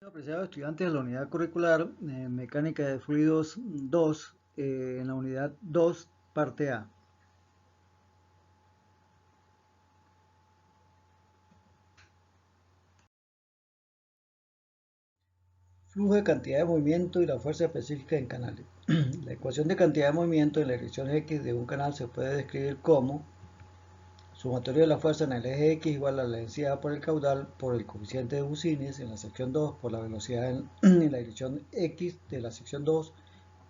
Apreciados estudiantes de la unidad curricular Mecánica de Fluidos 2, en la unidad 2, parte A. Flujo de cantidad de movimiento y la fuerza específica en canales. La ecuación de cantidad de movimiento en la dirección X de un canal se puede describir como sumatorio de la fuerza en el eje X igual a la densidad por el caudal por el coeficiente de Gaussinis en la sección 2 por la velocidad en la dirección X de la sección 2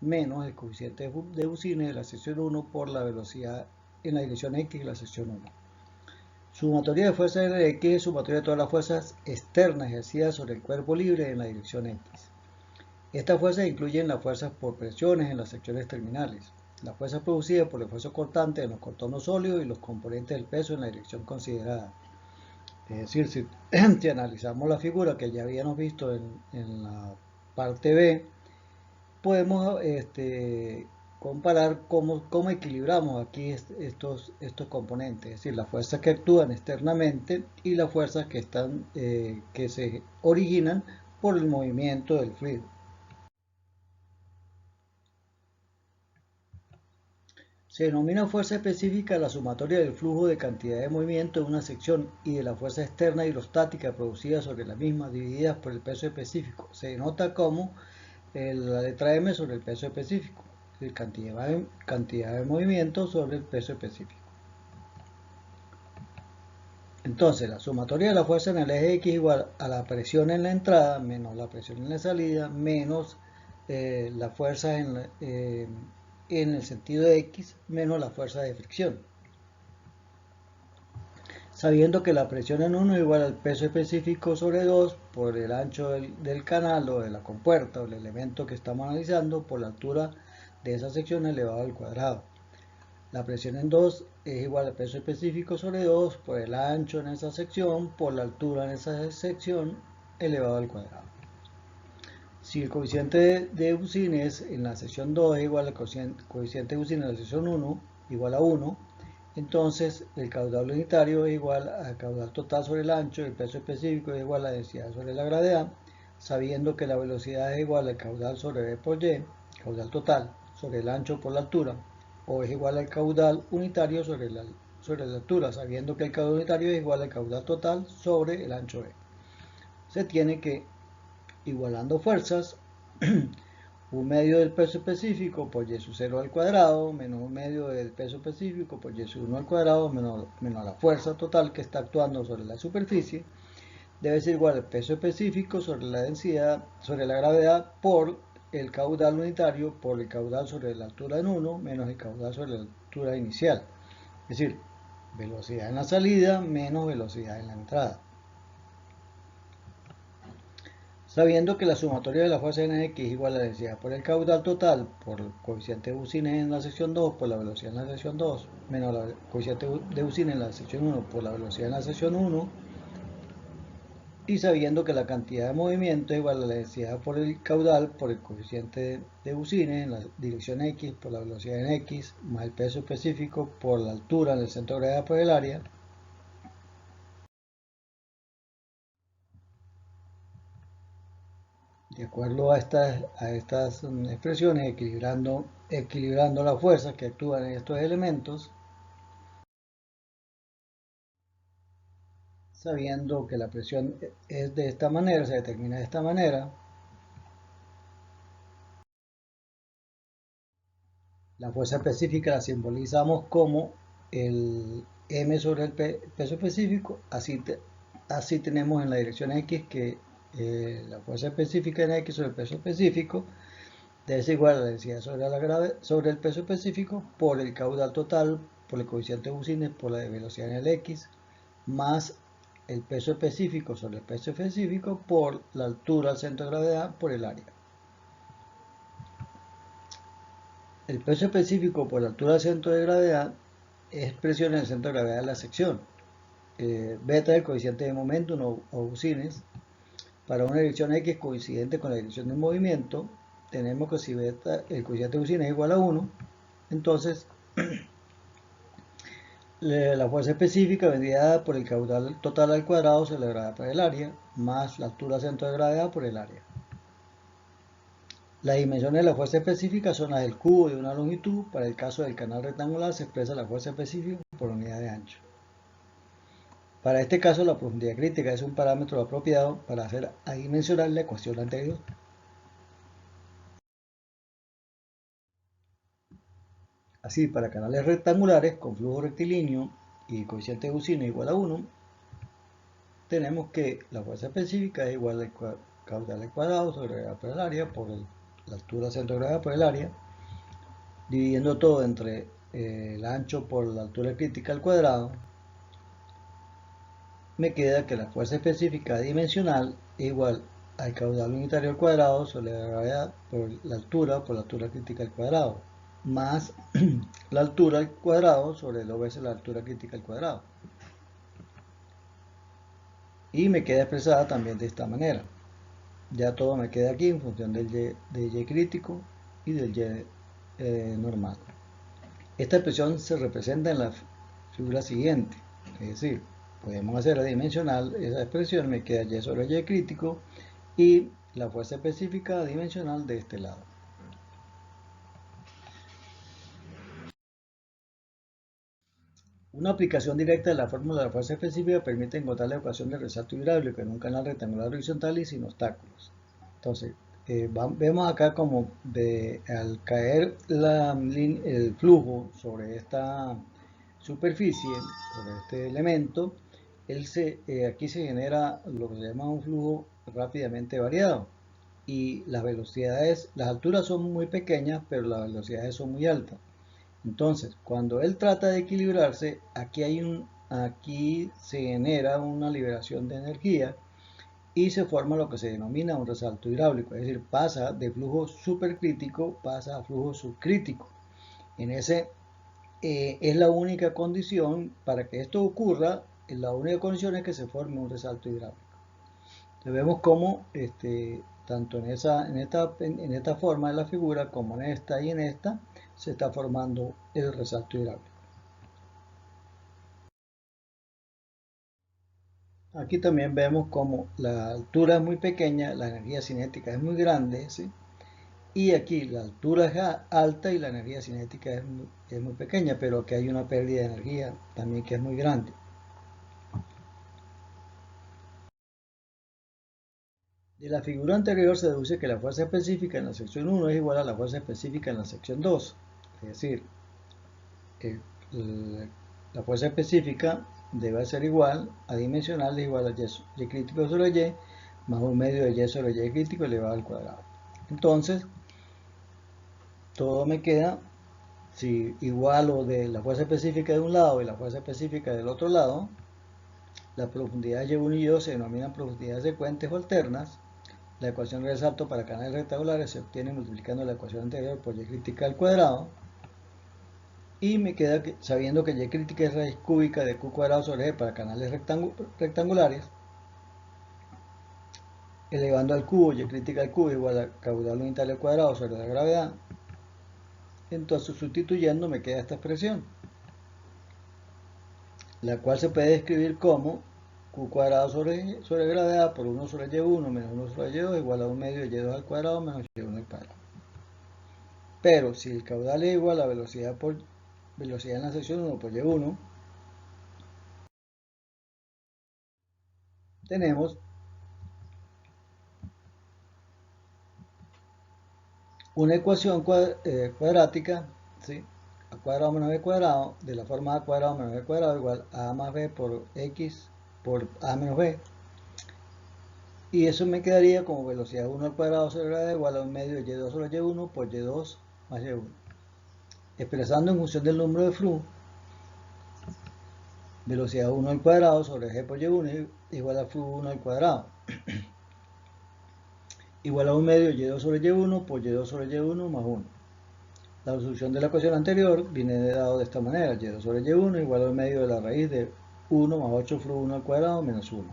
menos el coeficiente de Gaussinis de la sección 1 por la velocidad en la dirección X de la sección 1. Sumatoria de fuerzas en el X es sumatoria de todas las fuerzas externas ejercidas sobre el cuerpo libre en la dirección X. Estas fuerzas incluyen las fuerzas por presiones en las secciones terminales, las fuerzas producidas por el esfuerzo cortante en los contornos sólidos y los componentes del peso en la dirección considerada. Es decir, si analizamos la figura que ya habíamos visto en la parte B, podemos comparar cómo equilibramos aquí estos componentes, es decir, las fuerzas que actúan externamente y las fuerzas que se originan por el movimiento del fluido. Se denomina fuerza específica la sumatoria del flujo de cantidad de movimiento en una sección y de la fuerza externa hidrostática producida sobre la misma divididas por el peso específico. Se denota como la letra M sobre el peso específico, es decir, cantidad de movimiento sobre el peso específico. Entonces, la sumatoria de la fuerza en el eje X igual a la presión en la entrada menos la presión en la salida menos la fuerza en el sentido de X menos la fuerza de fricción. Sabiendo que la presión en 1 es igual al peso específico sobre 2 por el ancho del canal o de la compuerta o el elemento que estamos analizando por la altura de esa sección elevado al cuadrado. La presión en 2 es igual al peso específico sobre 2 por el ancho en esa sección por la altura en esa sección elevado al cuadrado. Si el coeficiente de Gaussinis en la sección 2 es igual al coeficiente de Gaussinis en la sección 1 igual a 1, entonces el caudal unitario es igual al caudal total sobre el ancho y el peso específico es igual a la densidad sobre la gravedad, sabiendo que la velocidad es igual al caudal sobre V por Y, caudal total sobre el ancho por la altura, o es igual al caudal unitario sobre la altura, sabiendo que el caudal unitario es igual al caudal total sobre el ancho B. Se tiene que, igualando fuerzas, un medio del peso específico por y sub 0 al cuadrado menos un medio del peso específico por y sub 1 al cuadrado menos la fuerza total que está actuando sobre la superficie debe ser igual al peso específico sobre la densidad, sobre la gravedad por el caudal unitario por el caudal sobre la altura en 1 menos el caudal sobre la altura inicial. Es decir, velocidad en la salida menos velocidad en la entrada. Sabiendo que la sumatoria de la fuerza en X es igual a la densidad por el caudal total por el coeficiente de Gaussinis en la sección 2 por la velocidad en la sección 2 menos el coeficiente de Gaussinis en la sección 1 por la velocidad en la sección 1, y sabiendo que la cantidad de movimiento es igual a la densidad por el caudal por el coeficiente de Gaussinis en la dirección X por la velocidad en X más el peso específico por la altura en el centro de gravedad por el área, de acuerdo a estas expresiones, equilibrando las fuerzas que actúan en estos elementos, sabiendo que la presión es de esta manera, se determina de esta manera, la fuerza específica la simbolizamos como el m sobre el peso específico, así tenemos en la dirección X que la fuerza específica en X sobre el peso específico debe ser igual a la densidad sobre el peso específico por el caudal total, por el coeficiente de Gaussinis, por la velocidad en el X, más el peso específico sobre el peso específico por la altura al centro de gravedad por el área. El peso específico por la altura al centro de gravedad es presión en el centro de gravedad de la sección. Beta es el coeficiente de momentum o Gaussinis. Para una dirección X coincidente con la dirección del movimiento, tenemos que si beta, el coeficiente de Gaussinis es igual a 1, entonces La fuerza específica vendría dada por el caudal total al cuadrado sobre la gravedad por el área, más la altura centro de gravedad por el área. Las dimensiones de la fuerza específica son las del cubo de una longitud. Para el caso del canal rectangular se expresa la fuerza específica por unidad de ancho. Para este caso, la profundidad crítica es un parámetro apropiado para hacer adimensionar la ecuación anterior. Así, para canales rectangulares con flujo rectilíneo y coeficiente de Gaussiano igual a 1, tenemos que la fuerza específica es igual al caudal al cuadrado sobre gravedad por el área por la altura centro de gravedad por el área, dividiendo todo entre el ancho por la altura crítica al cuadrado. Me queda que la fuerza específica dimensional es igual al caudal unitario al cuadrado sobre la gravedad por la altura crítica al cuadrado, más la altura al cuadrado sobre 2 veces la altura crítica al cuadrado. Y me queda expresada también de esta manera. Ya todo me queda aquí en función del y crítico y del y normal. Esta expresión se representa en la figura siguiente, es decir, podemos hacer adimensional esa expresión, me queda y sobre y crítico y la fuerza específica adimensional de este lado. Una aplicación directa de la fórmula de la fuerza específica permite encontrar la ecuación de resalto hidráulico en un canal rectangular horizontal y sin obstáculos. Entonces, vemos acá como al caer el flujo sobre esta superficie, sobre este elemento, aquí se genera lo que se llama un flujo rápidamente variado y las velocidades, las alturas son muy pequeñas, pero las velocidades son muy altas. Entonces, cuando él trata de equilibrarse, aquí se genera una liberación de energía y se forma lo que se denomina un resalto hidráulico, es decir, pasa de flujo supercrítico, pasa a flujo subcrítico. Es la única condición para que esto ocurra, la única condición es que se forme un resalto hidráulico. Entonces vemos cómo tanto en esta forma de la figura como en esta y en esta se está formando el resalto hidráulico. Aquí también vemos como la altura es muy pequeña, la energía cinética es muy grande, ¿sí? Y aquí la altura es alta y la energía cinética es muy pequeña, pero aquí hay una pérdida de energía también que es muy grande. De la figura anterior se deduce que la fuerza específica en la sección 1 es igual a la fuerza específica en la sección 2. Es decir, la fuerza específica debe ser igual a dimensional es igual a y crítico sobre y más un medio de y sobre y crítico elevado al cuadrado. Entonces, todo me queda, si igualo de la fuerza específica de un lado y la fuerza específica del otro lado, la profundidad y1 y 2 se denominan profundidades secuentes o alternas. La ecuación de resalto para canales rectangulares se obtiene multiplicando la ecuación anterior por y crítica al cuadrado. Y me queda sabiendo que y crítica es raíz cúbica de q cuadrado sobre g para canales rectangulares, elevando al cubo, y crítica al cubo igual a caudal unitario al cuadrado sobre la gravedad. Entonces, sustituyendo me queda esta expresión, la cual se puede escribir como q cuadrado sobre gravedad por 1 sobre y1 menos 1 sobre y2 igual a 1 medio de y2 al cuadrado menos y1 al cuadrado. Pero si el caudal es igual a velocidad en la sección 1 por y1, tenemos una ecuación cuadrática, ¿sí? A cuadrado menos b cuadrado, de la forma a cuadrado menos b cuadrado igual a más b por x por a menos b. Y eso me quedaría como velocidad 1 al cuadrado sobre gravedad igual a 1 medio de y2 sobre y1 por y2 más y1. Expresando en función del número de flujo, velocidad 1 al cuadrado sobre g por y1 igual a flujo 1 al cuadrado. Igual a 1 medio de y2 sobre y1 por y2 sobre y1 más 1. La resolución de la ecuación anterior viene dado de esta manera, y2 sobre y1 igual al medio de la raíz de 1 más 8 flujo 1 al cuadrado menos 1.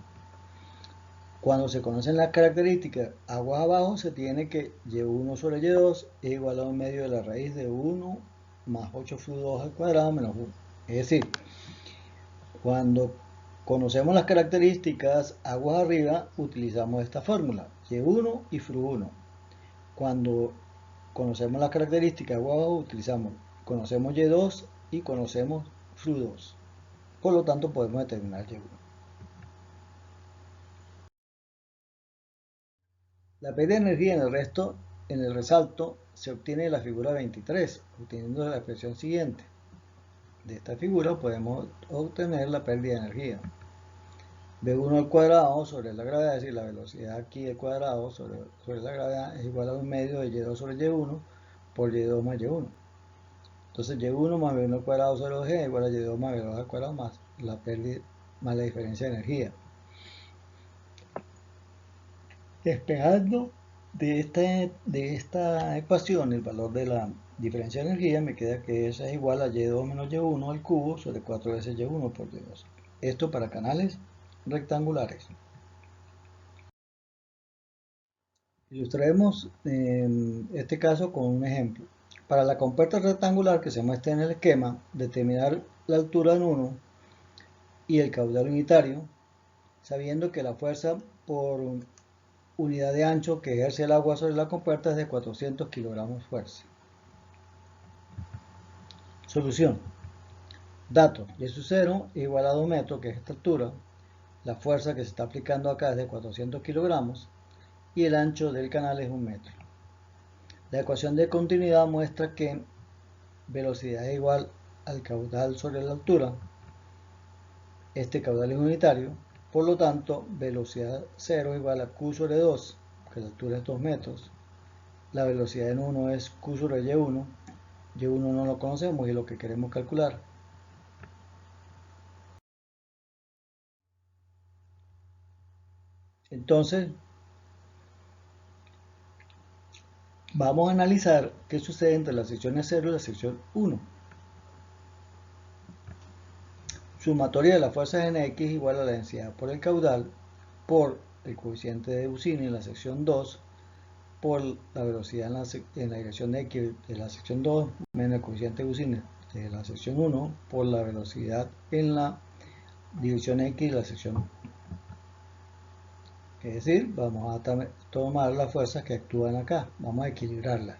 Cuando se conocen las características aguas abajo, se tiene que y1 sobre y2 es igual a un medio de la raíz de 1 más 8 flujo 2 al cuadrado menos 1. Es decir, Cuando conocemos las características aguas arriba, utilizamos esta fórmula, Y1 y FRU1. Cuando conocemos las características aguas abajo, conocemos Y2 y conocemos FRU2. Por lo tanto, podemos determinar Y1. La pérdida de energía en el resalto, se obtiene de la figura 23, obteniendo la expresión siguiente. De esta figura podemos obtener la pérdida de energía. B1 al cuadrado sobre la gravedad, es decir, la velocidad aquí al cuadrado sobre la gravedad es igual a 1 medio de Y2 sobre Y1 por Y2 más Y1. Entonces Y1 más B1 al cuadrado sobre 2G es igual a Y2 más B2 al cuadrado más la pérdida más la diferencia de energía. Despejando de esta ecuación el valor de la diferencia de energía, me queda que esa es igual a Y2 menos Y1 al cubo sobre 4 veces Y1 por Y2. Esto para canales rectangulares. Ilustraremos este caso con un ejemplo. Para la compuerta rectangular que se muestra en el esquema, determinar la altura en 1 y el caudal unitario, sabiendo que la fuerza por unidad de ancho que ejerce el agua sobre la compuerta es de 400 kilogramos fuerza. Solución. Datos. Y su 0 es igual a 2 metros, que es esta altura. La fuerza que se está aplicando acá es de 400 kilogramos y el ancho del canal es 1 metro. La ecuación de continuidad muestra que velocidad es igual al caudal sobre la altura. Este caudal es unitario, por lo tanto, velocidad 0 es igual a Q sobre 2, que la altura es 2 metros. La velocidad en 1 es Q sobre Y1. Y1 no lo conocemos y es lo que queremos calcular. Entonces, vamos a analizar qué sucede entre las secciones 0 y la sección 1. Sumatoria de las fuerzas en X es igual a la densidad por el caudal por el coeficiente de Gaussian en la sección 2 por la velocidad en la dirección X de la sección 2 menos el coeficiente de Gaussian de la sección 1 por la velocidad en la dirección X de la sección 1. Es decir, vamos a tomar las fuerzas que actúan acá, vamos a equilibrarlas.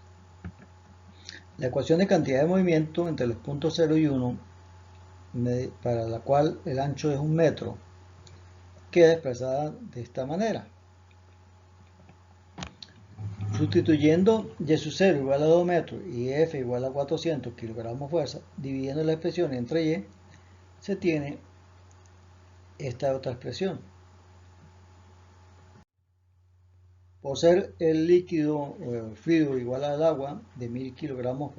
La ecuación de cantidad de movimiento entre los puntos 0 y 1, para la cual el ancho es 1 metro, queda expresada de esta manera. Sustituyendo Y sub 0 igual a 2 metros y F igual a 400 kilogramos de fuerza, dividiendo la expresión entre Y, se tiene esta otra expresión. Por ser el líquido fluido igual al agua de 1000 kilogramos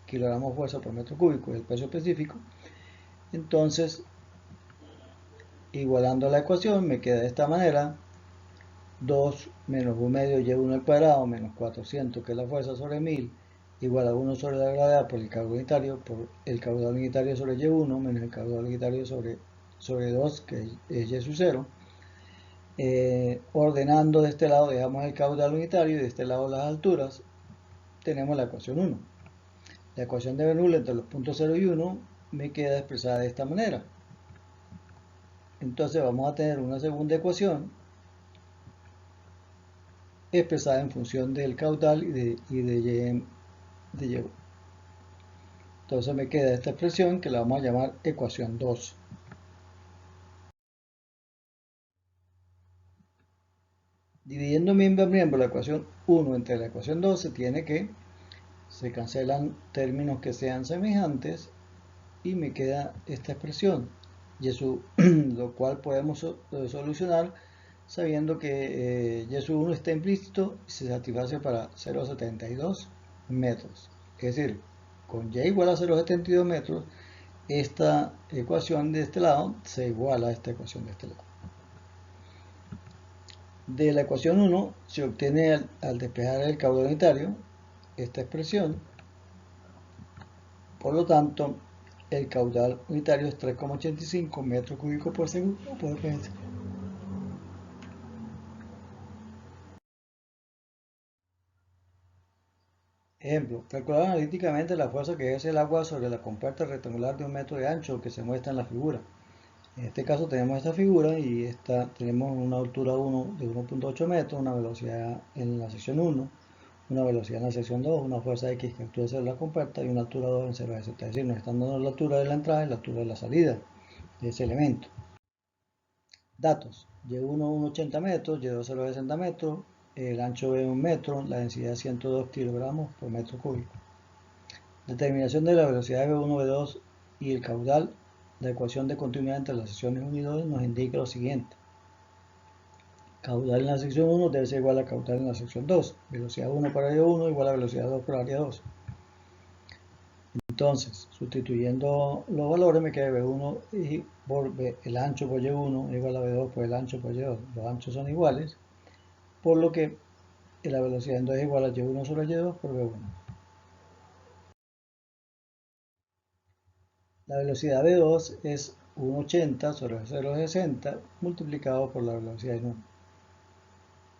kilogramos fuerza por metro cúbico, el peso específico, entonces igualando la ecuación me queda de esta manera: 2 menos 1 medio Y1 al cuadrado menos 400, que es la fuerza sobre 1000, igual a 1 sobre la gravedad por el caudal unitario sobre Y1 menos el caudal unitario sobre 2, que es Y sub 0. Ordenando de este lado dejamos el caudal unitario y de este lado las alturas. Tenemos la ecuación 1. La ecuación de Bernoulli entre los puntos 0 y 1 me queda expresada de esta manera. Entonces vamos a tener una segunda ecuación expresada en función del caudal y de Y. Entonces me queda esta expresión que la vamos a llamar ecuación 2. Dividiendo miembro a miembro la ecuación 1 entre la ecuación 2, se cancelan términos que sean semejantes y me queda esta expresión, y eso, lo cual podemos solucionar sabiendo que Y1 está implícito y se satisface para 0,72 metros. Es decir, con Y igual a 0,72 metros, esta ecuación de este lado se iguala a esta ecuación de este lado. De la ecuación 1 se obtiene al despejar el caudal unitario esta expresión. Por lo tanto, el caudal unitario es 3,85 metros cúbicos por segundo por ps. Ejemplo, calcular analíticamente la fuerza que ejerce el agua sobre la compuerta rectangular de 1 metro de ancho que se muestra en la figura. En este caso tenemos esta figura y tenemos una altura 1 de 1.8 metros, una velocidad en la sección 1, una velocidad en la sección 2, una fuerza X que actúa sobre la compuerta y una altura 2 en 0 de z. Es decir, nos están dando la altura de la entrada y la altura de la salida de ese elemento. Datos: Y1 180 metros, Y2 0,60 metros, el ancho es 1 metro, la densidad 102 kilogramos por metro cúbico. Determinación de la velocidad de V1, V2 y el caudal. La ecuación de continuidad entre las secciones 1 y 2 nos indica lo siguiente. Caudal en la sección 1 debe ser igual a caudal en la sección 2. Velocidad 1 por área 1 igual a velocidad 2 por área 2. Entonces, sustituyendo los valores, me queda V1 y por el ancho por Y1 igual a V2 por el ancho por Y2. Los anchos son iguales, por lo que la velocidad en 2 es igual a Y1 sobre Y2 por V1. La velocidad V2 es 1,80 sobre 0,60 multiplicado por la velocidad en 1.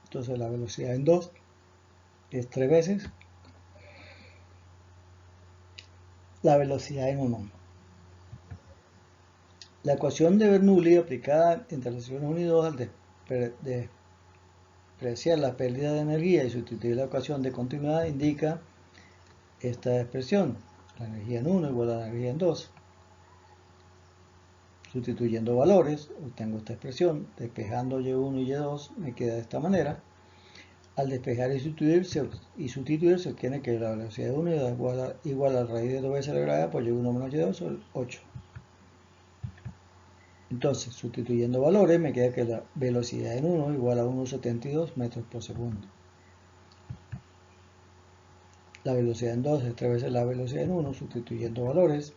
Entonces la velocidad en 2 es 3 veces la velocidad en 1. La ecuación de Bernoulli aplicada entre las secciones 1 y 2 al despreciar la pérdida de energía y sustituir la ecuación de continuidad indica esta expresión. La energía en 1 igual a la energía en 2. Sustituyendo valores, obtengo esta expresión. Despejando Y1 y Y2 me queda de esta manera. Al despejar y sustituir se obtiene que la velocidad de 1 es igual a la raíz de 2 veces la gravedad por Y1 menos Y2 sobre 8. Entonces, sustituyendo valores, me queda que la velocidad en 1 igual a 1,72 metros por segundo. La velocidad en 2 es 3 veces la velocidad en 1. Sustituyendo valores,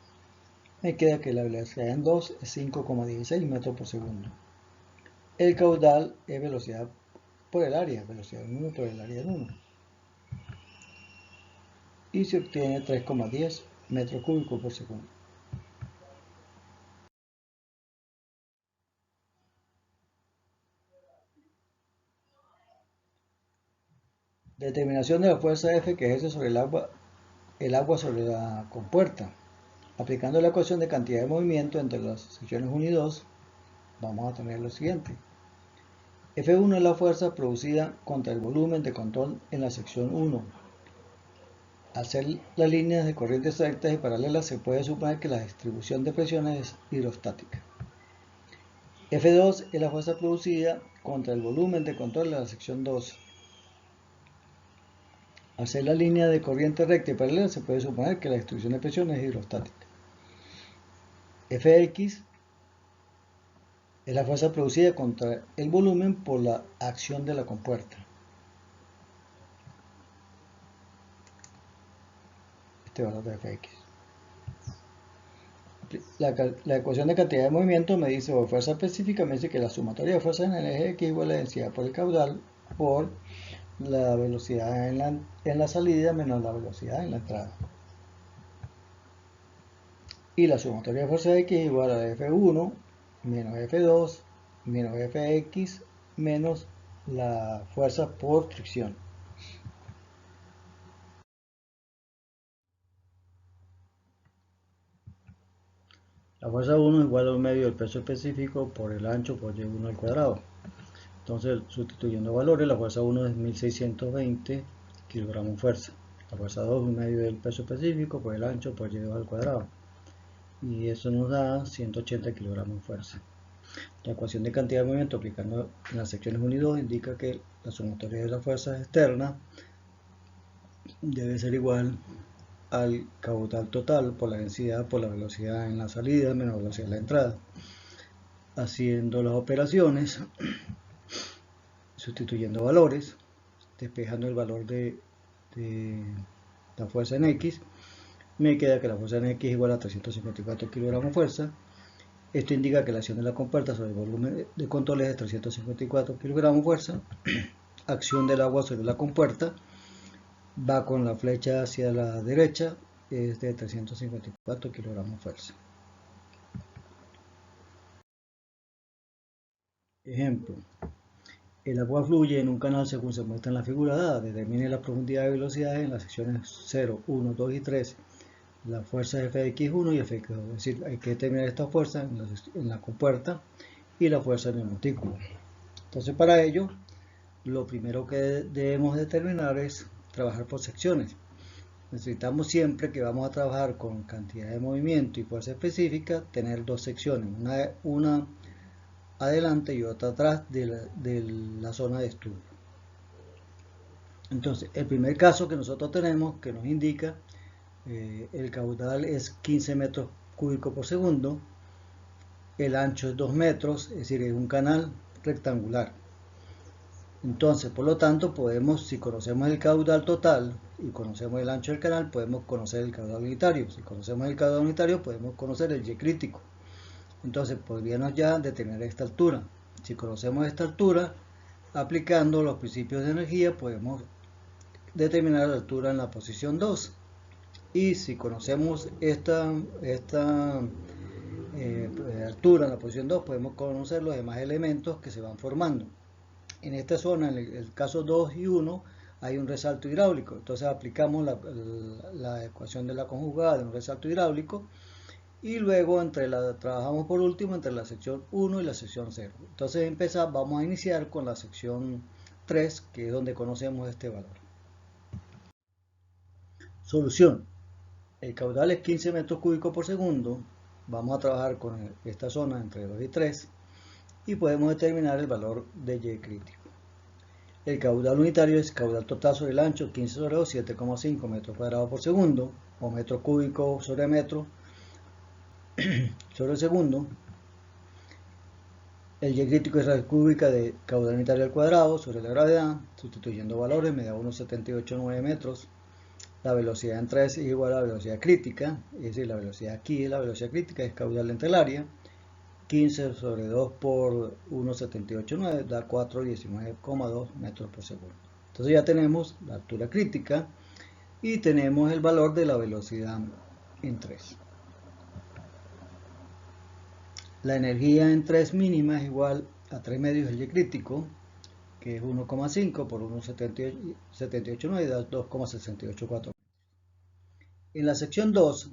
me queda que la velocidad en 2 es 5,16 metros por segundo. El caudal es velocidad por el área, velocidad en 1 por el área en 1. Y se obtiene 3,10 metros cúbicos por segundo. Determinación de la fuerza F que ejerce sobre el agua sobre la compuerta. Aplicando la ecuación de cantidad de movimiento entre las secciones 1 y 2, vamos a tener lo siguiente. F1 es la fuerza producida contra el volumen de control en la sección 1. Al ser las líneas de corrientes rectas y paralelas, se puede suponer que la distribución de presiones es hidrostática. F2 es la fuerza producida contra el volumen de control en la sección 2. Al ser la línea de corriente recta y paralela, se puede suponer que la distribución de presiones es hidrostática. Fx es la fuerza producida contra el volumen por la acción de la compuerta. Este valor de Fx. La ecuación de cantidad de movimiento me dice, o fuerza específica, me dice que la sumatoria de fuerzas en el eje X igual a la densidad por el caudal por la velocidad en la salida menos la velocidad en la entrada. Y la sumatoria de fuerza X igual a F1 menos F2 menos Fx menos la fuerza por fricción. La fuerza 1 es igual a un medio del peso específico por el ancho por Y1 al cuadrado. Entonces, sustituyendo valores, la fuerza 1 es 1620 kilogramos fuerza. La fuerza 2 es un medio del peso específico por el ancho por Y2 al cuadrado. Y eso nos da 180 kilogramos fuerza. La ecuación de cantidad de movimiento aplicando en las secciones 1 y 2 indica que la sumatoria de las fuerzas externas debe ser igual al caudal total por la densidad por la velocidad en la salida menos la velocidad en la entrada. Haciendo las operaciones, sustituyendo valores, despejando el valor de la fuerza en X, me queda que la fuerza en X es igual a 354 kilogramos fuerza. Esto indica que la acción de la compuerta sobre el volumen de control es de 354 kilogramos fuerza. Acción del agua sobre la compuerta va con la flecha hacia la derecha, es de 354 kilogramos fuerza. Ejemplo: El agua fluye en un canal según se muestra en la figura dada. Determine la profundidad de velocidades en las secciones 0, 1, 2 y 3. Las fuerzas Fx1 y Fx2. Es decir, hay que determinar esta fuerza en la compuerta y la fuerza en el montículo. Entonces, para ello, lo primero que debemos determinar es trabajar por secciones. Necesitamos siempre que vamos a trabajar con cantidad de movimiento y fuerza específica, tener dos secciones, una adelante y otra atrás de la zona de estudio. Entonces, el primer caso que nosotros tenemos que nos indica el caudal es 15 metros cúbicos por segundo, el ancho es 2 metros, es decir, es un canal rectangular. Entonces, por lo tanto, podemos, si conocemos el caudal total y conocemos el ancho del canal, podemos conocer el caudal unitario. Si conocemos el caudal unitario, podemos conocer el Y crítico. Entonces, podríamos ya determinar esta altura. Si conocemos esta altura, aplicando los principios de energía, podemos determinar la altura en la posición 2. Y si conocemos esta altura en la posición 2, podemos conocer los demás elementos que se van formando. En esta zona, en el caso 2 y 1, hay un resalto hidráulico. Entonces aplicamos la ecuación de la conjugada de un resalto hidráulico y luego trabajamos por último entre la sección 1 y la sección 0. Entonces vamos a iniciar con la sección 3, que es donde conocemos este valor. Solución. El caudal es 15 metros cúbicos por segundo. Vamos a trabajar con esta zona entre 2 y 3 y podemos determinar el valor de Y crítico. El caudal unitario es caudal total sobre el ancho, 15 sobre 2, 7,5 metros cuadrados por segundo, o metro cúbico sobre metro sobre segundo. El Y crítico es raíz cúbica de caudal unitario al cuadrado sobre la gravedad. Sustituyendo valores, me da 1,789 metros. La velocidad en 3 es igual a la velocidad crítica, es decir, la velocidad aquí es la velocidad crítica, es caudal entre el área. 15 sobre 2 por 1,789 da 419,2 metros por segundo. Entonces ya tenemos la altura crítica y tenemos el valor de la velocidad en 3. La energía en 3 mínima es igual a 3 medios del Y crítico, que es 1,5 por 1,789 da 2,684. En la sección 2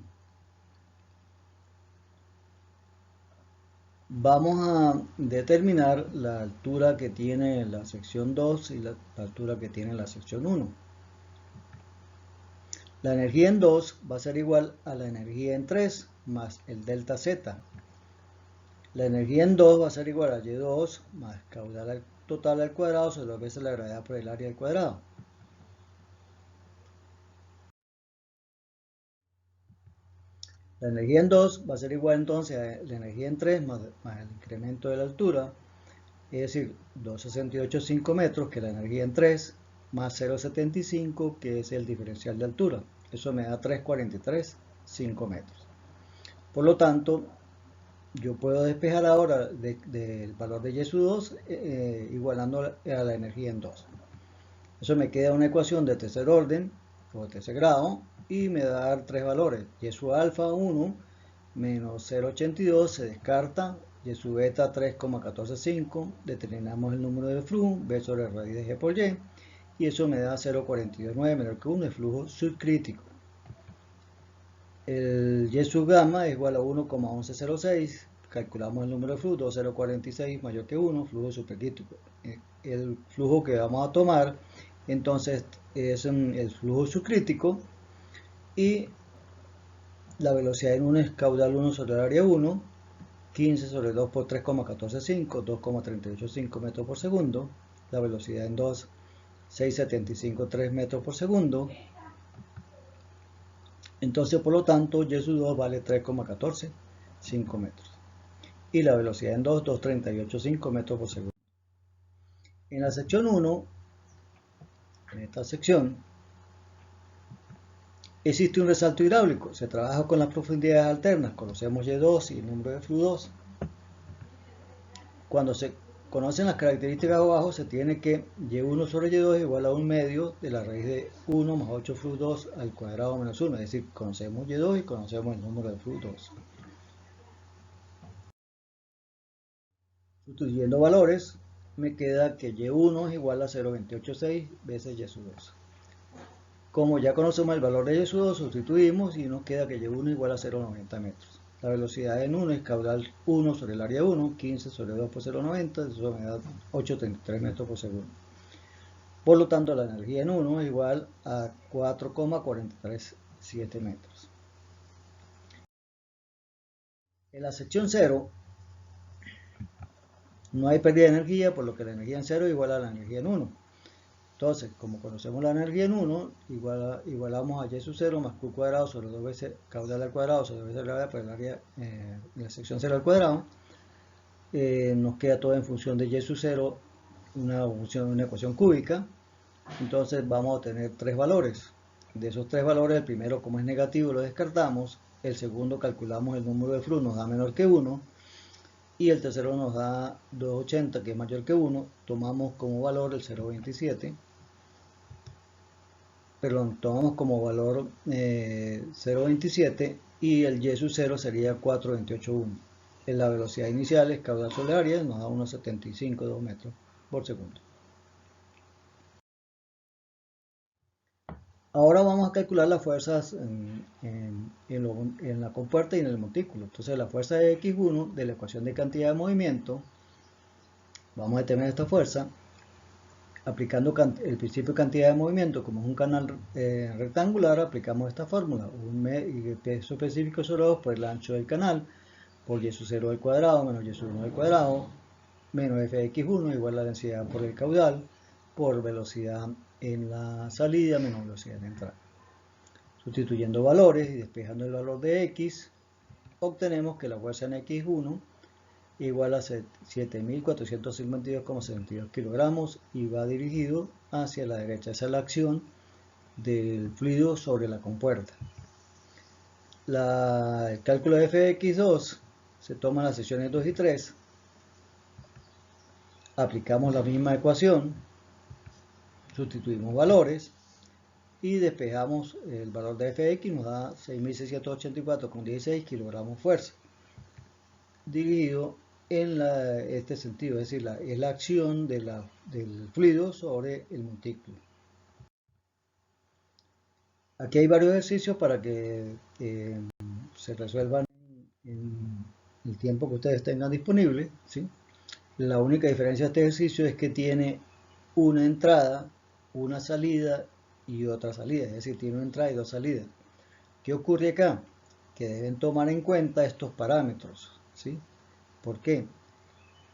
vamos a determinar la altura que tiene la sección 2 y la altura que tiene la sección 1. La energía en 2 va a ser igual a la energía en 3 más el delta Z. La energía en 2 va a ser igual a Y2 más caudal total al cuadrado sobre 2 veces la gravedad por el área al cuadrado. La energía en 2 va a ser igual entonces a la energía en 3 más el incremento de la altura, es decir, 2,685 metros, que es la energía en 3, más 0,75, que es el diferencial de altura. Eso me da 3,43,5 metros. Por lo tanto, yo puedo despejar ahora del valor de Y sub 2 igualando a la energía en 2. Eso me queda una ecuación de tercer orden o de tercer grado y me da dar tres valores. Y sub alfa 1 menos 0,82 se descarta. Y sub beta 3,145. Determinamos el número de flujo, B sobre raíz de G por Y. Y eso me da 0,429 menor que 1, el flujo subcrítico. El Y sub gamma es igual a 1,1106. Calculamos el número de flujo, 2,046 mayor que 1, flujo supercrítico. El flujo que vamos a tomar entonces es el flujo subcrítico y la velocidad en 1 es caudal 1 sobre el área 1, 15 sobre 2 por 3,145, 2,385 metros por segundo. La velocidad en 2, 6,753 metros por segundo. Entonces, por lo tanto, Y sub 2 vale 3,145 metros. Y la velocidad en 2, 2,385 metros por segundo. En la sección 1, en esta sección, existe un resalto hidráulico. Se trabaja con las profundidades alternas. Conocemos Y2 y el número de flujo 2. Cuando se conocen las características abajo, se tiene que Y1 sobre Y2 es igual a 1 medio de la raíz de 1 más 8 flujo 2 al cuadrado menos 1. Es decir, conocemos Y2 y conocemos el número de flujo 2. Sustituyendo valores, me queda que Y1 es igual a 0,286 veces Y sub 2. Como ya conocemos el valor de Y sub 2, sustituimos y nos queda que Y1 es igual a 0,90 metros. La velocidad en 1 es caudal 1 sobre el área 1, 15 sobre 2 por 0,90, eso me da 8,33 metros por segundo. Por lo tanto, la energía en 1 es igual a 4,437 metros. En la sección 0 no hay pérdida de energía, por lo que la energía en 0 es igual a la energía en 1. Entonces, como conocemos la energía en 1, igualamos a Y sub 0 más Q cuadrado sobre 2 veces caudal al cuadrado sobre 2 veces gravedad por el área de la sección 0 al cuadrado. Nos queda todo en función de Y sub 0, una ecuación cúbica. Entonces vamos a tener tres valores. De esos tres valores, el primero, como es negativo, lo descartamos. El segundo, calculamos el número de flux, nos da menor que 1. Y el tercero nos da 280, que es mayor que 1. Tomamos como valor el 0,27. Perdón, tomamos como valor 0,27 y el Y sub 0 sería 4,281. En la velocidad inicial es caudal sobre área, nos da unos 75 metros por segundo. Ahora vamos a calcular las fuerzas en la compuerta y en el montículo. Entonces la fuerza de X1 de la ecuación de cantidad de movimiento, vamos a determinar esta fuerza aplicando el principio de cantidad de movimiento. Como es un canal rectangular, aplicamos esta fórmula, un peso específico sobre 2 por el ancho del canal, por Y sub 0 al cuadrado menos Y sub 1 al cuadrado, menos Fx1 igual a la densidad por el caudal, por velocidad en la salida menos velocidad en la entrada. Sustituyendo valores y despejando el valor de X, obtenemos que la fuerza en X1 igual a 7.452,72 kilogramos y va dirigido hacia la derecha. Esa es la acción del fluido sobre la compuerta. El cálculo de Fx2 se toma las secciones 2 y 3. Aplicamos la misma ecuación, sustituimos valores y despejamos el valor de Fx, nos da 6.684,16 kilogramos fuerza, dirigido en este sentido, es decir, es la acción del fluido sobre el montículo. Aquí hay varios ejercicios para que se resuelvan en el tiempo que ustedes tengan disponible, ¿sí? La única diferencia de este ejercicio es que tiene una entrada, una salida y otra salida, es decir, tiene una entrada y dos salidas. ¿Qué ocurre acá? Que deben tomar en cuenta estos parámetros, ¿sí? ¿Por qué?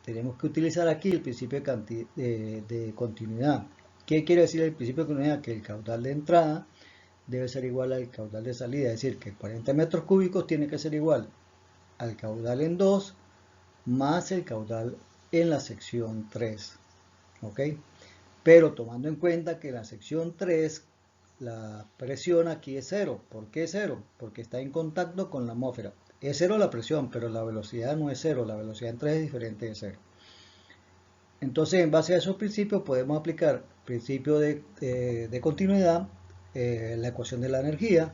Tenemos que utilizar aquí el principio de continuidad. ¿Qué quiere decir el principio de continuidad? Que el caudal de entrada debe ser igual al caudal de salida, es decir, que 40 metros cúbicos tiene que ser igual al caudal en 2 más el caudal en la sección 3, ¿ok? Pero tomando en cuenta que en la sección 3 la presión aquí es 0. ¿Por qué es 0? Porque está en contacto con la atmósfera. Es 0 la presión, pero la velocidad no es 0, la velocidad en 3 es diferente de 0. Entonces, en base a esos principios podemos aplicar principio de continuidad, la ecuación de la energía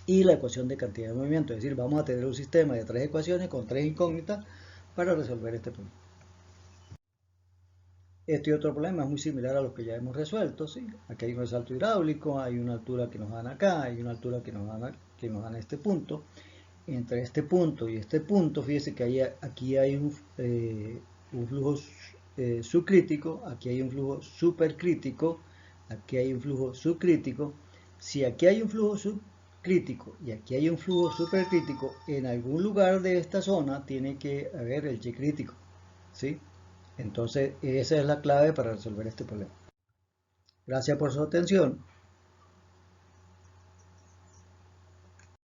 y la ecuación de cantidad de movimiento. Es decir, vamos a tener un sistema de tres ecuaciones con tres incógnitas para resolver este problema. Este otro problema es muy similar a los que ya hemos resuelto, ¿sí? Aquí hay un resalto hidráulico, hay una altura que nos dan acá, hay una altura que nos dan en este punto. Entre este punto y este punto, fíjese que aquí hay un flujo subcrítico, aquí hay un flujo supercrítico, aquí hay un flujo subcrítico. Si aquí hay un flujo subcrítico y aquí hay un flujo supercrítico, en algún lugar de esta zona tiene que haber el Y crítico, ¿sí? Entonces, esa es la clave para resolver este problema. Gracias por su atención.